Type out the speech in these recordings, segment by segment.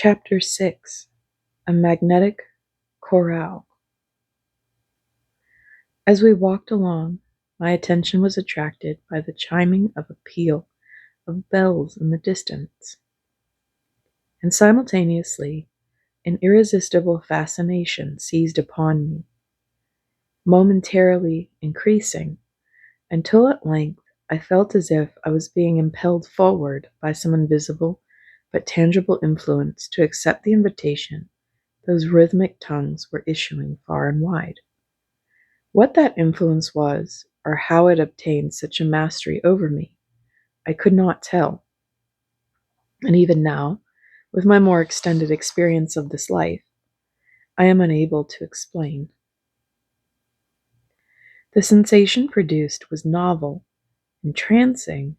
Chapter 6. A Magnetic Chorale. As we walked along, my attention was attracted by the chiming of a peal of bells in the distance, and simultaneously an irresistible fascination seized upon me, momentarily increasing, until at length I felt as if I was being impelled forward by some invisible but tangible influence to accept the invitation those rhythmic tongues were issuing far and wide. What that influence was, or how it obtained such a mastery over me, I could not tell. And even now, with my more extended experience of this life, I am unable to explain. The sensation produced was novel, entrancing,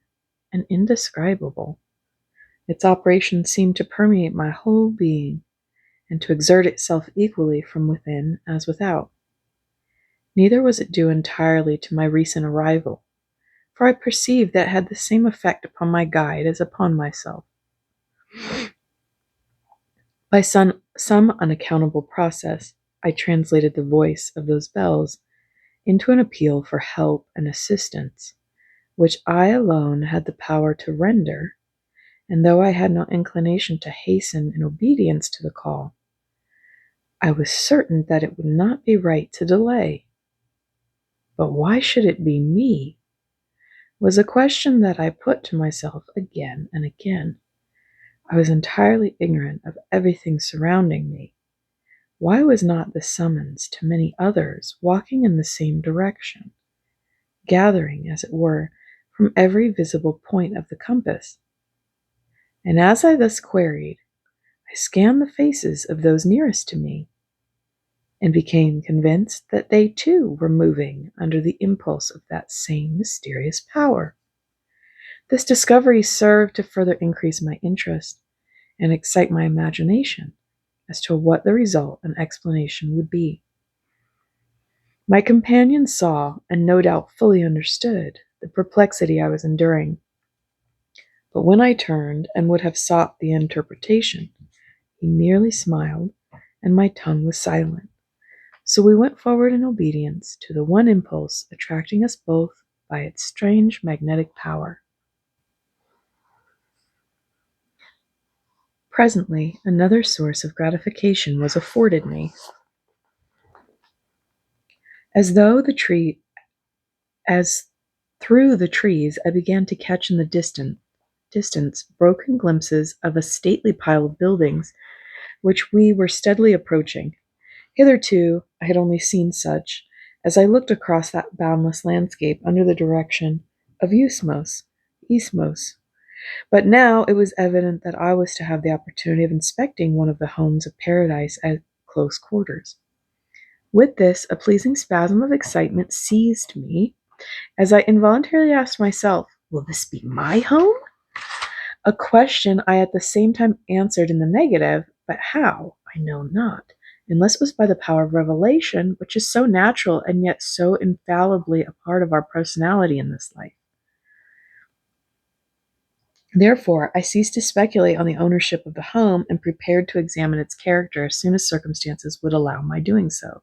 and indescribable. Its operation seemed to permeate my whole being, and to exert itself equally from within as without. Neither was it due entirely to my recent arrival, for I perceived that it had the same effect upon my guide as upon myself. By some unaccountable process, I translated the voice of those bells into an appeal for help and assistance, which I alone had the power to render, and though I had no inclination to hasten in obedience to the call, I was certain that it would not be right to delay. But why should it be me? Was a question that I put to myself again and again. I was entirely ignorant of everything surrounding me. Why was not the summons to many others walking in the same direction, gathering, as it were, from every visible point of the compass? And as I thus queried, I scanned the faces of those nearest to me, and became convinced that they too were moving under the impulse of that same mysterious power. This discovery served to further increase my interest and excite my imagination as to what the result and explanation would be. My companion saw, and no doubt fully understood, the perplexity I was enduring. But when I turned and would have sought the interpretation, he merely smiled, and my tongue was silent. So we went forward in obedience to the one impulse attracting us both by its strange magnetic power. Presently, another source of gratification was afforded me. As through the trees, I began to catch in the distance broken glimpses of a stately pile of buildings which we were steadily approaching. Hitherto, I had only seen such as I looked across that boundless landscape under the direction of Ismos. But now it was evident that I was to have the opportunity of inspecting one of the homes of paradise at close quarters. With this, a pleasing spasm of excitement seized me as I involuntarily asked myself, will this be my home? A question I at the same time answered in the negative, but how, I know not, unless it was by the power of revelation, which is so natural and yet so infallibly a part of our personality in this life. Therefore, I ceased to speculate on the ownership of the home and prepared to examine its character as soon as circumstances would allow my doing so.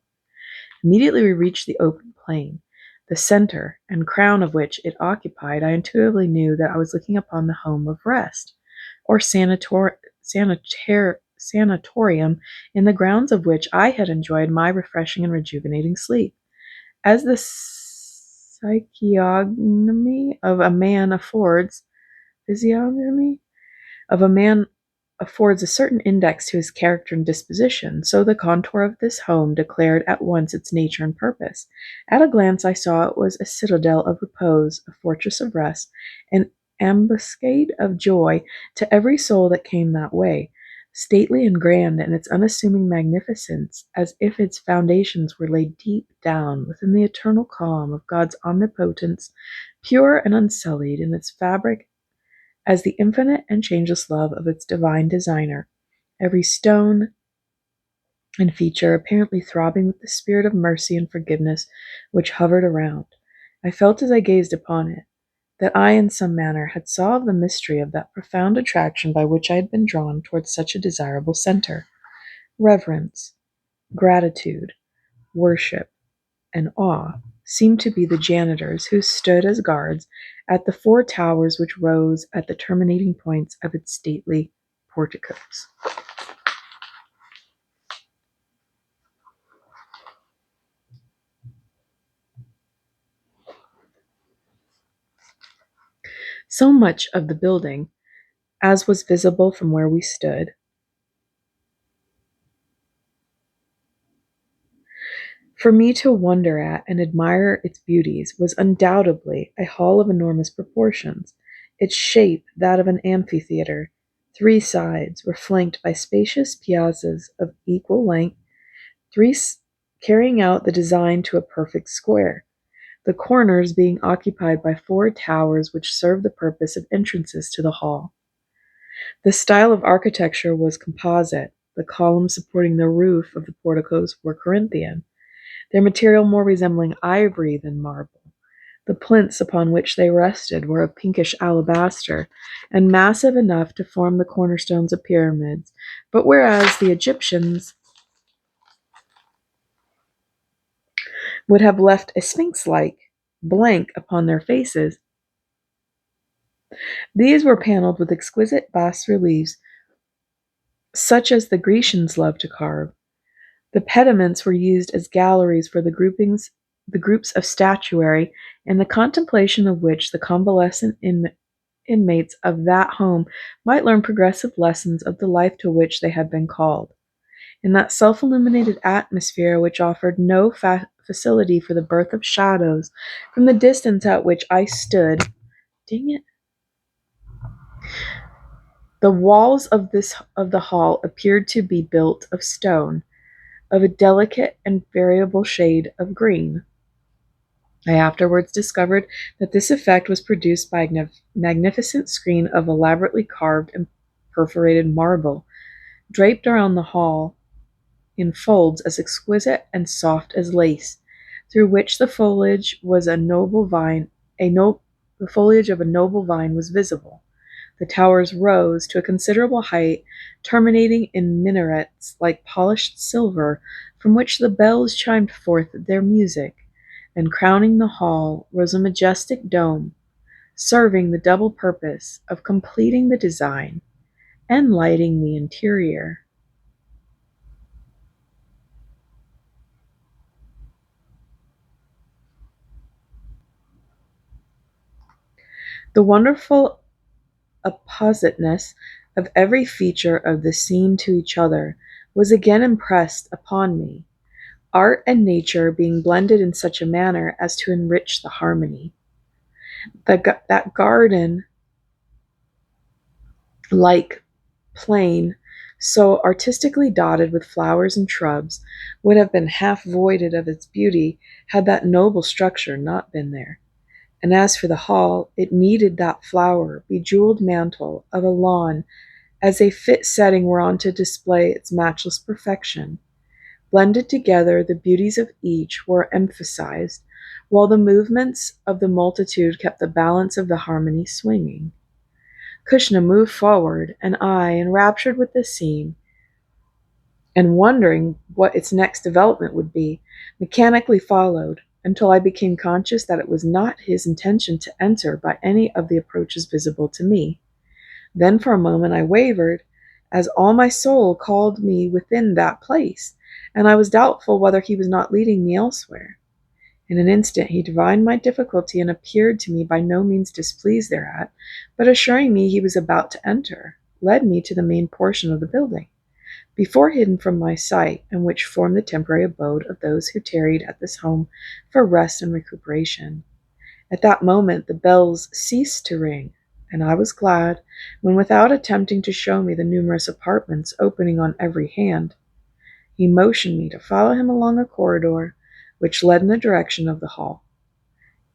Immediately we reached the open plain, the center and crown of which it occupied. I intuitively knew that I was looking upon the home of rest, or sanatorium, in the grounds of which I had enjoyed my refreshing and rejuvenating sleep. As the physiognomy of a man affords a certain index to his character and disposition, so the contour of this home declared at once its nature and purpose. At a glance I saw it was a citadel of repose, a fortress of rest, an ambuscade of joy to every soul that came that way, stately and grand in its unassuming magnificence, as if its foundations were laid deep down within the eternal calm of God's omnipotence, pure and unsullied in its fabric as the infinite and changeless love of its divine designer, every stone and feature apparently throbbing with the spirit of mercy and forgiveness which hovered around. I felt as I gazed upon it that I in some manner had solved the mystery of that profound attraction by which I had been drawn towards such a desirable center. Reverence, gratitude, worship, and awe seemed to be the janitors who stood as guards at the four towers which rose at the terminating points of its stately porticos. So much of the building, as was visible from where we stood, for me to wonder at and admire its beauties, was undoubtedly a hall of enormous proportions, its shape that of an amphitheater. Three sides were flanked by spacious piazzas of equal length, three carrying out the design to a perfect square, the corners being occupied by four towers which served the purpose of entrances to the hall. The style of architecture was composite. The columns supporting the roof of the porticos were Corinthian, their material more resembling ivory than marble. The plinths upon which they rested were of pinkish alabaster, and massive enough to form the cornerstones of pyramids, but whereas the Egyptians would have left a sphinx-like blank upon their faces, these were paneled with exquisite bas-reliefs, such as the Grecians loved to carve. The pediments were used as galleries for the groups of statuary, in the contemplation of which the convalescent inmates of that home might learn progressive lessons of the life to which they had been called. In that self-illuminated atmosphere which offered no facility for the birth of shadows, from the distance at which I stood, dang it, the walls of the hall appeared to be built of stone, of a delicate and variable shade of green. I afterwards discovered that this effect was produced by a magnificent screen of elaborately carved and perforated marble, draped around the hall in folds as exquisite and soft as lace, through which the foliage the foliage of a noble vine was visible. The towers rose to a considerable height, terminating in minarets like polished silver, from which the bells chimed forth their music, and crowning the hall rose a majestic dome, serving the double purpose of completing the design and lighting the interior. The wonderful oppositeness of every feature of the scene to each other was again impressed upon me, art and nature being blended in such a manner as to enrich the harmony. That garden like plain, so artistically dotted with flowers and shrubs, would have been half voided of its beauty had that noble structure not been there. And as for the hall, it needed that flower bejeweled mantle of a lawn as a fit setting whereon to display its matchless perfection. Blended together, the beauties of each were emphasized, while the movements of the multitude kept the balance of the harmony swinging. Krishna moved forward, and I, enraptured with the scene, and wondering what its next development would be, mechanically followed, until I became conscious that it was not his intention to enter by any of the approaches visible to me. Then for a moment I wavered, as all my soul called me within that place, and I was doubtful whether he was not leading me elsewhere. In an instant he divined my difficulty and appeared to me by no means displeased thereat, but assuring me he was about to enter, led me to the main portion of the building, before hidden from my sight, and which formed the temporary abode of those who tarried at this home for rest and recuperation. At that moment the bells ceased to ring, and I was glad when, without attempting to show me the numerous apartments opening on every hand, he motioned me to follow him along a corridor which led in the direction of the hall.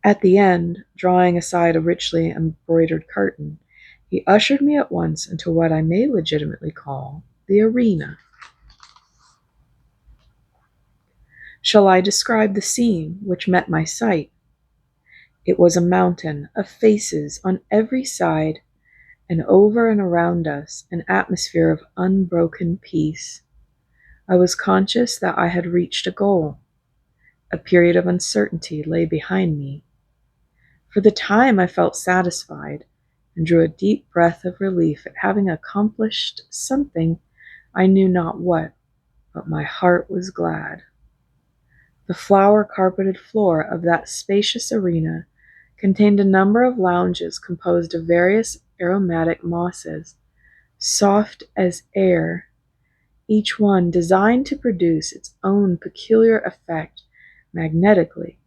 At the end, drawing aside a richly embroidered curtain, he ushered me at once into what I may legitimately call the arena. Shall I describe the scene which met my sight? It was a mountain of faces on every side, and over and around us an atmosphere of unbroken peace. I was conscious that I had reached a goal. A period of uncertainty lay behind me. For the time I felt satisfied and drew a deep breath of relief at having accomplished something, I knew not what, but my heart was glad. The flower-carpeted floor of that spacious arena contained a number of lounges composed of various aromatic mosses, soft as air, each one designed to produce its own peculiar effect magnetically.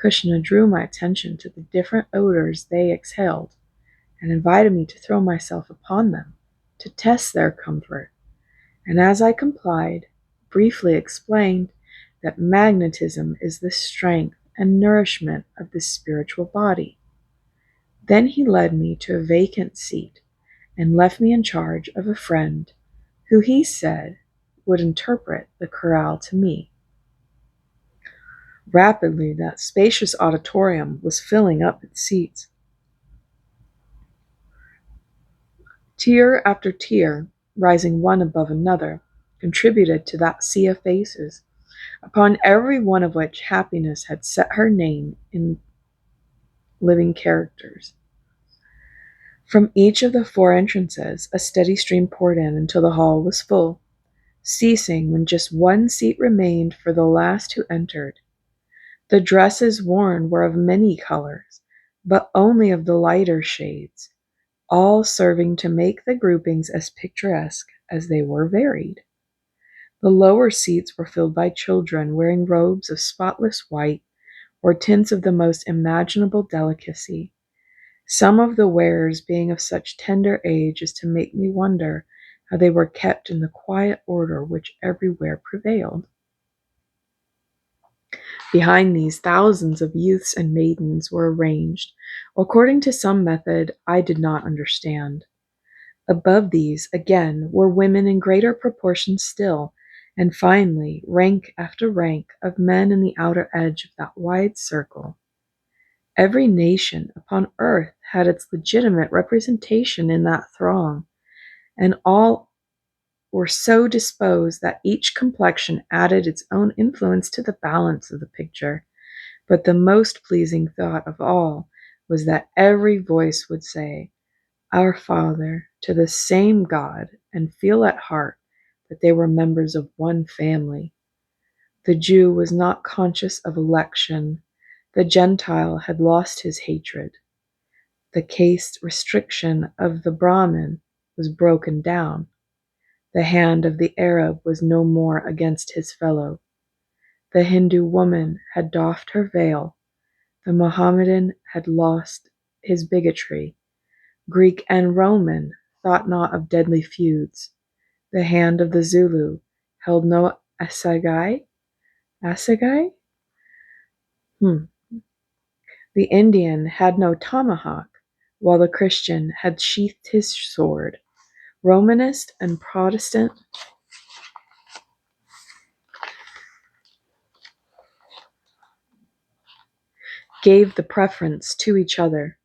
Kushna drew my attention to the different odors they exhaled, and invited me to throw myself upon them, to test their comfort, and as I complied, briefly explained that magnetism is the strength and nourishment of the spiritual body. Then he led me to a vacant seat and left me in charge of a friend who he said would interpret the chorale to me. Rapidly, that spacious auditorium was filling up its seats. Tier after tier, rising one above another, contributed to that sea of faces, upon every one of which happiness had set her name in living characters. From each of the four entrances, a steady stream poured in until the hall was full, ceasing when just one seat remained for the last who entered. The dresses worn were of many colors, but only of the lighter shades, all serving to make the groupings as picturesque as they were varied. The lower seats were filled by children wearing robes of spotless white or tints of the most imaginable delicacy, some of the wearers being of such tender age as to make me wonder how they were kept in the quiet order which everywhere prevailed. Behind these, thousands of youths and maidens were arranged, according to some method I did not understand. Above these, again, were women in greater proportion still, and finally, rank after rank of men in the outer edge of that wide circle. Every nation upon earth had its legitimate representation in that throng, and all were so disposed that each complexion added its own influence to the balance of the picture. But the most pleasing thought of all was that every voice would say, "Our Father," to the same God, and feel at heart that they were members of one family. The Jew was not conscious of election. The Gentile had lost his hatred. The caste restriction of the Brahmin was broken down. The hand of the Arab was no more against his fellow. The Hindu woman had doffed her veil. The Mohammedan had lost his bigotry. Greek and Roman thought not of deadly feuds. The hand of the Zulu held no assegai. Assegai? The Indian had no tomahawk, while the Christian had sheathed his sword. Romanist and Protestant gave the preference to each other.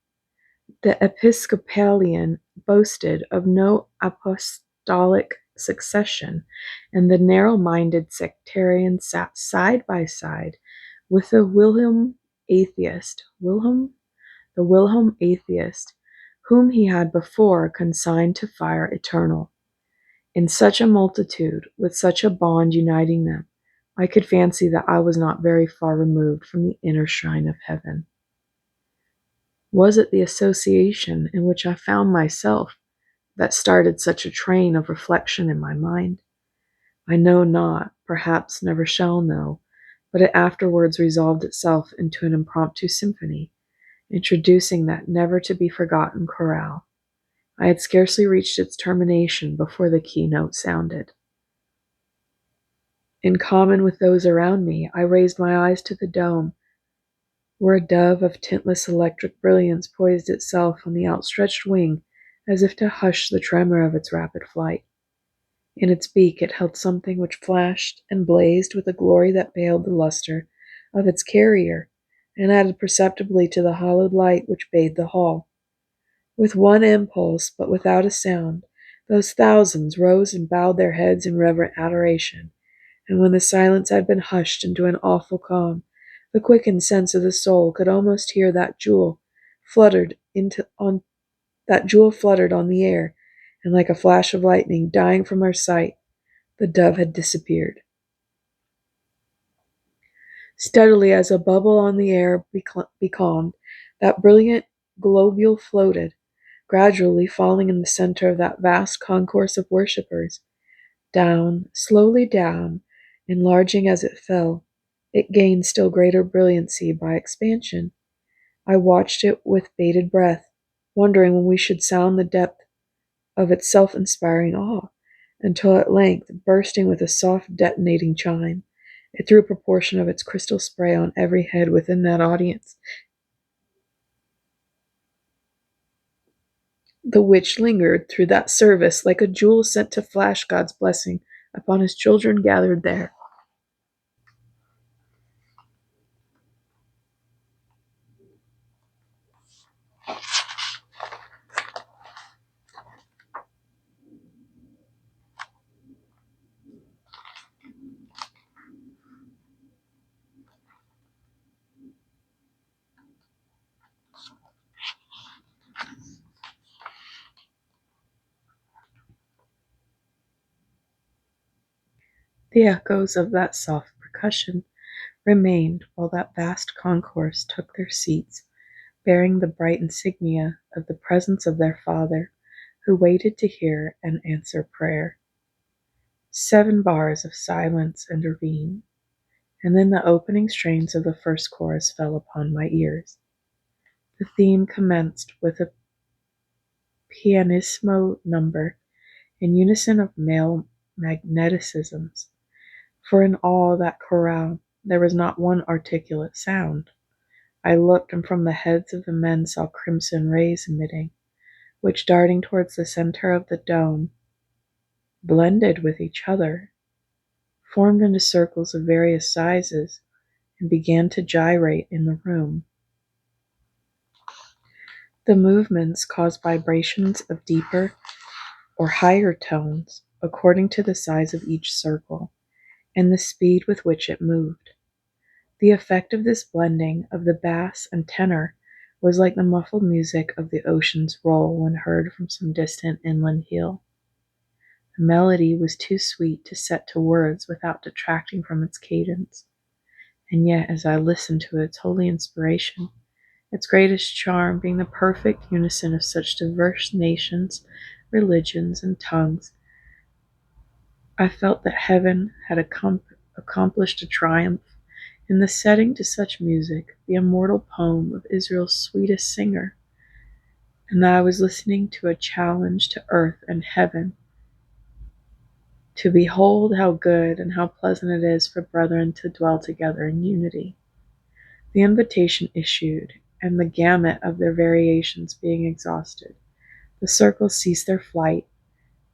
The Episcopalian boasted of no apostolic succession, and the narrow-minded sectarian sat side by side with the Wilhelm atheist, whom he had before consigned to fire eternal. In such a multitude, with such a bond uniting them, I could fancy that I was not very far removed from the inner shrine of heaven. Was it the association in which I found myself that started such a train of reflection in my mind? I know not, perhaps never shall know, but it afterwards resolved itself into an impromptu symphony, introducing that never-to-be-forgotten chorale. I had scarcely reached its termination before the keynote sounded. In common with those around me, I raised my eyes to the dome, where a dove of tintless electric brilliance poised itself on the outstretched wing as if to hush the tremor of its rapid flight. In its beak it held something which flashed and blazed with a glory that veiled the luster of its carrier, and added perceptibly to the hollowed light which bathed the hall. With one impulse, but without a sound, those thousands rose and bowed their heads in reverent adoration, and when the silence had been hushed into an awful calm, the quickened sense of the soul could almost hear fluttered that jewel fluttered on the air, and like a flash of lightning dying from our sight, the dove had disappeared. Steadily as a bubble on the air becalmed, that brilliant globule floated, gradually falling in the center of that vast concourse of worshippers. Down, slowly down, enlarging as it fell, it gained still greater brilliancy by expansion. I watched it with bated breath, wondering when we should sound the depth of its self-inspiring awe, until at length, bursting with a soft detonating chime, it threw a proportion of its crystal spray on every head within that audience, the which lingered through that service like a jewel sent to flash God's blessing upon his children gathered there. The echoes of that soft percussion remained while that vast concourse took their seats, bearing the bright insignia of the presence of their Father, who waited to hear and answer prayer. 7 bars of silence intervened, and then the opening strains of the first chorus fell upon my ears. The theme commenced with a pianissimo number in unison of male magneticisms, for in all that chorale there was not one articulate sound. I looked, and from the heads of the men saw crimson rays emitting, which, darting towards the center of the dome, blended with each other, formed into circles of various sizes, and began to gyrate in the room. The movements caused vibrations of deeper or higher tones according to the size of each circle and the speed with which it moved. The effect of this blending of the bass and tenor was like the muffled music of the ocean's roll when heard from some distant inland hill. The melody was too sweet to set to words without detracting from its cadence, and yet as I listened to its holy inspiration, its greatest charm being the perfect unison of such diverse nations, religions, and tongues, I felt that heaven had accomplished a triumph in the setting to such music the immortal poem of Israel's sweetest singer, and that I was listening to a challenge to earth and heaven to behold how good and how pleasant it is for brethren to dwell together in unity. The invitation issued, and the gamut of their variations being exhausted, the circles ceased their flight,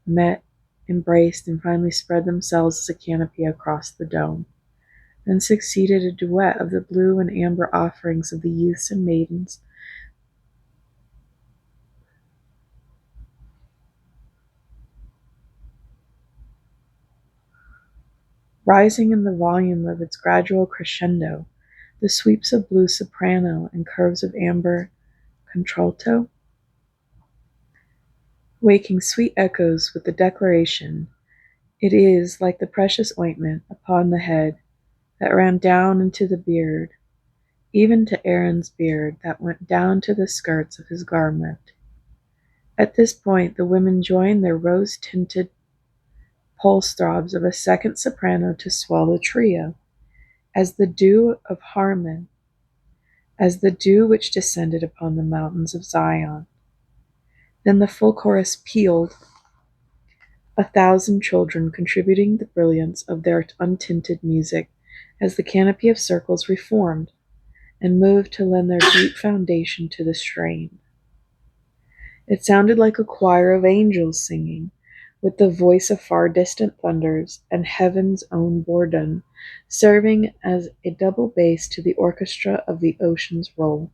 met, embraced, and finally spread themselves as a canopy across the dome. Then succeeded a duet of the blue and amber offerings of the youths and maidens, rising in the volume of its gradual crescendo, the sweeps of blue soprano and curves of amber contralto, waking sweet echoes with the declaration, "It is like the precious ointment upon the head that ran down into the beard, even to Aaron's beard that went down to the skirts of his garment." At this point, the women joined their rose-tinted pulse throbs of a second soprano to swell the trio, as the dew of Harmon, as the dew which descended upon the mountains of Zion. Then the full chorus pealed, 1,000 children contributing the brilliance of their untinted music as the canopy of circles reformed and moved to lend their deep foundation to the strain. It sounded like a choir of angels singing, with the voice of far distant thunders and heaven's own bourdon, serving as a double bass to the orchestra of the ocean's roll.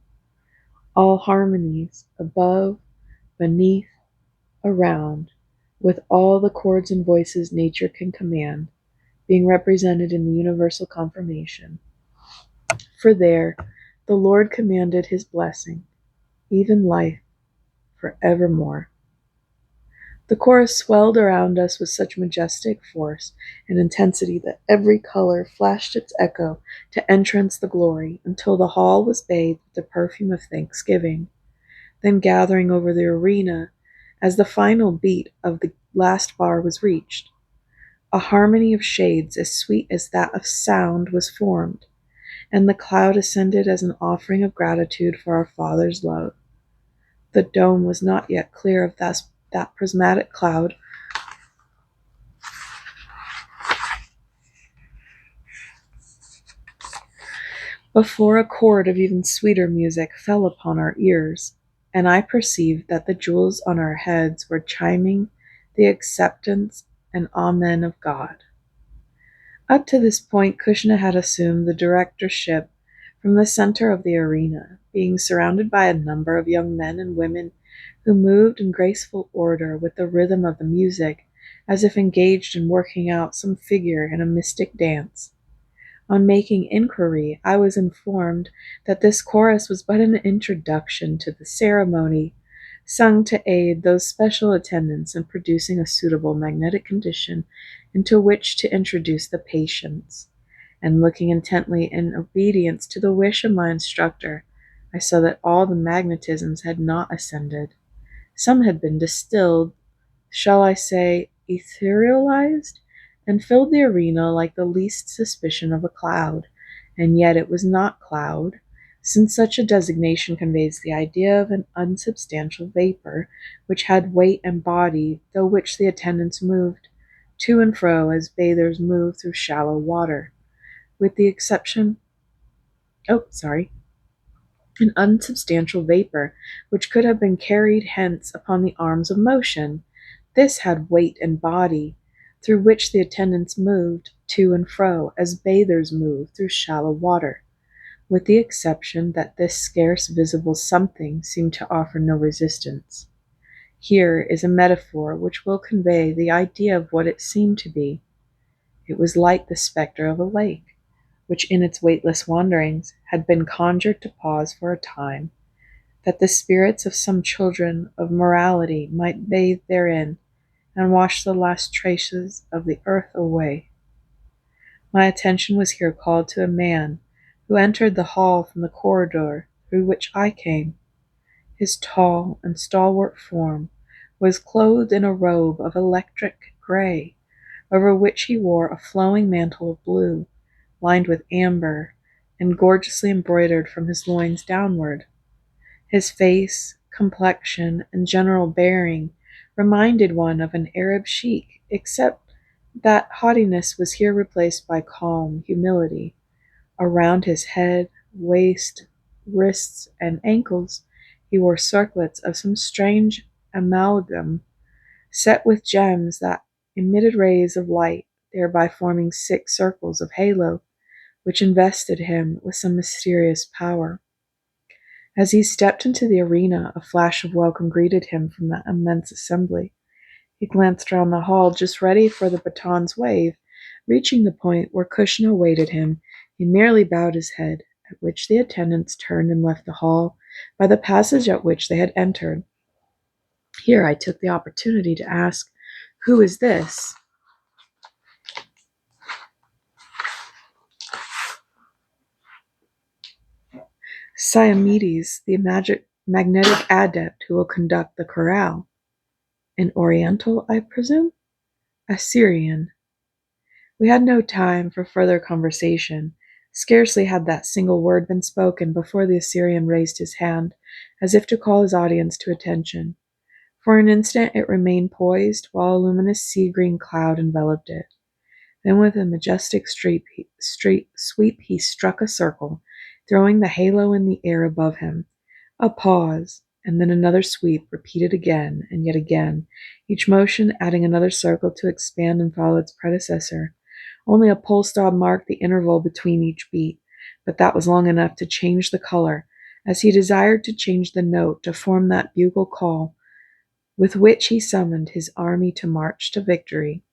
All harmonies, above, beneath, around, with all the chords and voices nature can command, being represented in the universal confirmation. For there the Lord commanded his blessing, even life for evermore. The chorus swelled around us with such majestic force and intensity that every color flashed its echo to entrance the glory until the hall was bathed with the perfume of thanksgiving. Then gathering over the arena as the final beat of the last bar was reached, a harmony of shades as sweet as that of sound was formed, and the cloud ascended as an offering of gratitude for our Father's love. The dome was not yet clear of that prismatic cloud before a chord of even sweeter music fell upon our ears, and I perceived that the jewels on our heads were chiming the acceptance and amen of God. Up to this point, Kushna had assumed the directorship from the center of the arena, being surrounded by a number of young men and women who moved in graceful order with the rhythm of the music, as if engaged in working out some figure in a mystic dance. On making inquiry, I was informed that this chorus was but an introduction to the ceremony, sung to aid those special attendants in producing a suitable magnetic condition into which to introduce the patients. And looking intently in obedience to the wish of my instructor, I saw that all the magnetisms had not ascended. Some had been distilled, shall I say, etherealized, and filled the arena like the least suspicion of a cloud. And yet it was not cloud, since such a designation conveys the idea of an unsubstantial vapor, which had weight and body, though which the attendants moved to and fro as bathers move through shallow water, with the exception, an unsubstantial vapor, which could have been carried hence upon the arms of motion. This had weight and body, through which the attendants moved to and fro, as bathers move through shallow water, with the exception that this scarce visible something seemed to offer no resistance. Here is a metaphor which will convey the idea of what it seemed to be. It was like the spectre of a lake, which in its weightless wanderings had been conjured to pause for a time, that the spirits of some children of morality might bathe therein and wash the last traces of the earth away. My attention was here called to a man who entered the hall from the corridor through which I came. His tall and stalwart form was clothed in a robe of electric gray, over which he wore a flowing mantle of blue, lined with amber, and gorgeously embroidered from his loins downward. His face, complexion, and general bearing reminded one of an Arab sheik, except that haughtiness was here replaced by calm humility. Around his head, waist, wrists, and ankles he wore circlets of some strange amalgam, set with gems that emitted rays of light, thereby forming 6 circles of halo, which invested him with some mysterious power. As he stepped into the arena, a flash of welcome greeted him from that immense assembly. He glanced round the hall, just ready for the baton's wave. Reaching the point where Kushna awaited him, he merely bowed his head, at which the attendants turned and left the hall by the passage at which they had entered. Here I took the opportunity to ask, "Who is this?" "Siamedes, the magnetic adept who will conduct the chorale." "An Oriental, I presume?" "A Syrian." We had no time for further conversation. Scarcely had that single word been spoken before the Assyrian raised his hand, as if to call his audience to attention. For an instant it remained poised, while a luminous sea-green cloud enveloped it. Then with a majestic sweep he struck a circle, throwing the halo in the air above him. A pause, and then another sweep, repeated again and yet again, each motion adding another circle to expand and follow its predecessor. Only a pulse stop marked the interval between each beat, but that was long enough to change the color, as he desired to change the note to form that bugle call with which he summoned his army to march to victory.